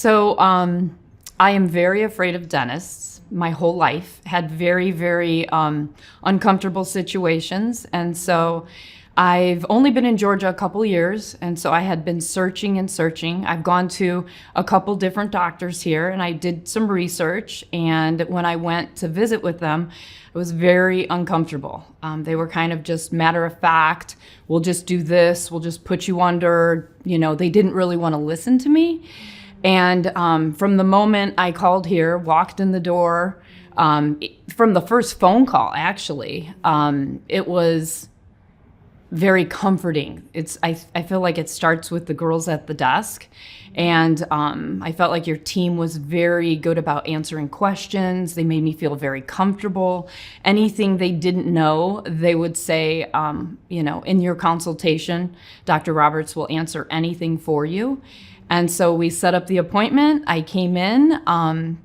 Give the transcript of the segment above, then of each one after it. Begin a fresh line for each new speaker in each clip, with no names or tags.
I am very afraid of dentists. My whole life had very, very uncomfortable situations. And so I've only been in Georgia a couple years. And so I had been searching and searching. I've gone to a couple different doctors here and I did some research. And when I went to visit with them, it was very uncomfortable. They were kind of just matter of fact, we'll just do this, we'll just put you under, they didn't really want to listen to me. And from the moment I called here, walked in the door, from the first phone call, actually, it was very comforting. I feel like it starts with the girls at the desk. And I felt like your team was very good about answering questions. They made me feel very comfortable. Anything they didn't know, they would say, in your consultation, Dr. Roberts will answer anything for you. And so we set up the appointment. I came in.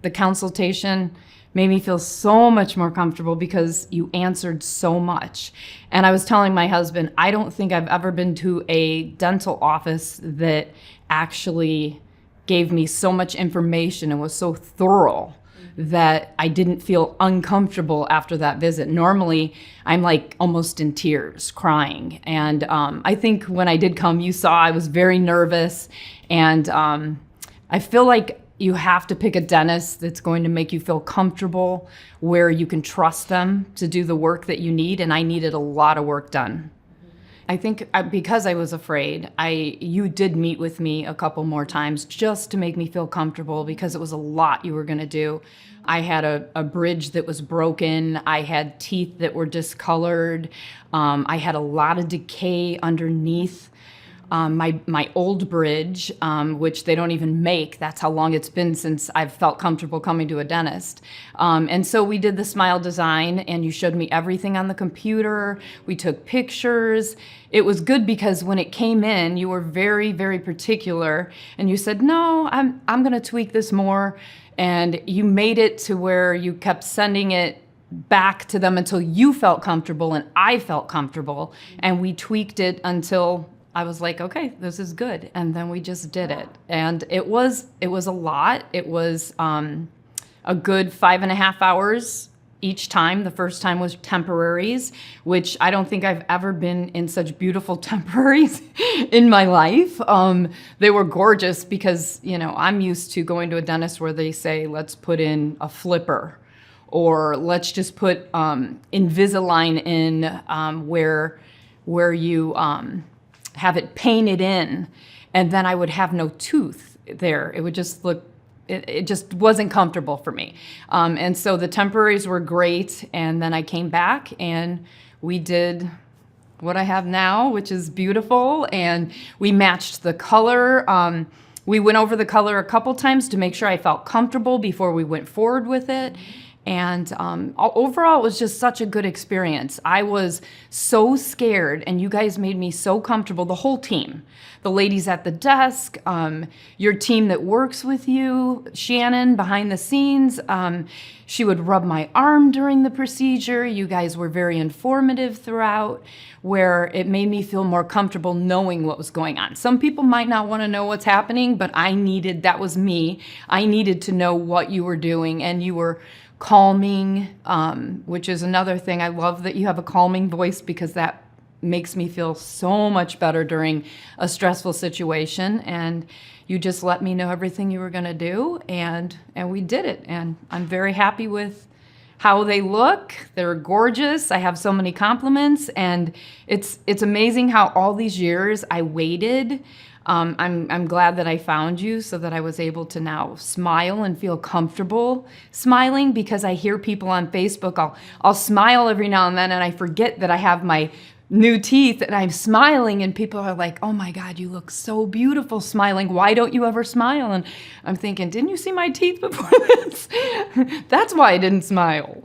The consultation made me feel so much more comfortable because you answered so much. And I was telling my husband, I don't think I've ever been to a dental office that actually gave me so much information and was so thorough that I didn't feel uncomfortable after that visit. Normally, I'm like almost in tears, crying. And I think when I did come, you saw I was very nervous. And I feel like you have to pick a dentist that's going to make you feel comfortable, where you can trust them to do the work that you need. And I needed a lot of work done. I think because I was afraid, you did meet with me a couple more times just to make me feel comfortable because it was a lot you were going to do. I had a bridge that was broken. I had teeth that were discolored. I had a lot of decay underneath my old bridge, which they don't even make. That's how long it's been since I've felt comfortable coming to a dentist. And so we did the smile design and you showed me everything on the computer. We took pictures. It was good because when it came in, you were very, very particular and you said, no, I'm going to tweak this more. And you made it to where you kept sending it back to them until you felt comfortable and I felt comfortable. And we tweaked it until I was like, okay, this is good. And then we just did it. And it was a lot. It was a good 5.5 hours each time. The first time was temporaries, which I don't think I've ever been in such beautiful temporaries in my life. They were gorgeous because, I'm used to going to a dentist where they say, let's put in a flipper or let's just put Invisalign in where you have it painted in, and then I would have no tooth there. It would just look, it just wasn't comfortable for me. And so the temporaries were great, and then I came back and we did what I have now, which is beautiful, and we matched the color. We went over the color a couple times to make sure I felt comfortable before we went forward with it. And overall, it was just such a good experience. I was so scared, and you guys made me so comfortable, the whole team. The ladies at the desk, your team that works with you, Shannon behind the scenes. She would rub my arm during the procedure. You guys were very informative throughout, where it made me feel more comfortable knowing what was going on. Some people might not want to know what's happening, but that was me. I needed to know what you were doing, and you were calming, which is another thing. I love that you have a calming voice because that makes me feel so much better during a stressful situation. And you just let me know everything you were going to do, and we did it. And I'm very happy with how they look. They're gorgeous. I have so many compliments, and it's amazing how all these years I waited. I'm glad that I found you so that I was able to now smile and feel comfortable smiling, because I hear people on Facebook, I'll smile every now and then and I forget that I have my new teeth and I'm smiling and people are like, oh my God, you look so beautiful smiling. Why don't you ever smile? And I'm thinking, didn't you see my teeth before this? That's why I didn't smile.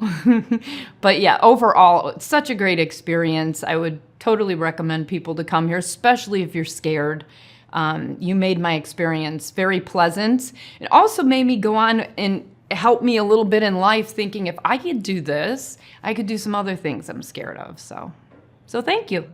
But yeah, overall, it's such a great experience. I would totally recommend people to come here, especially if you're scared. You made my experience very pleasant. It also made me go on and help me a little bit in life, thinking if I could do this, I could do some other things I'm scared of. So thank you.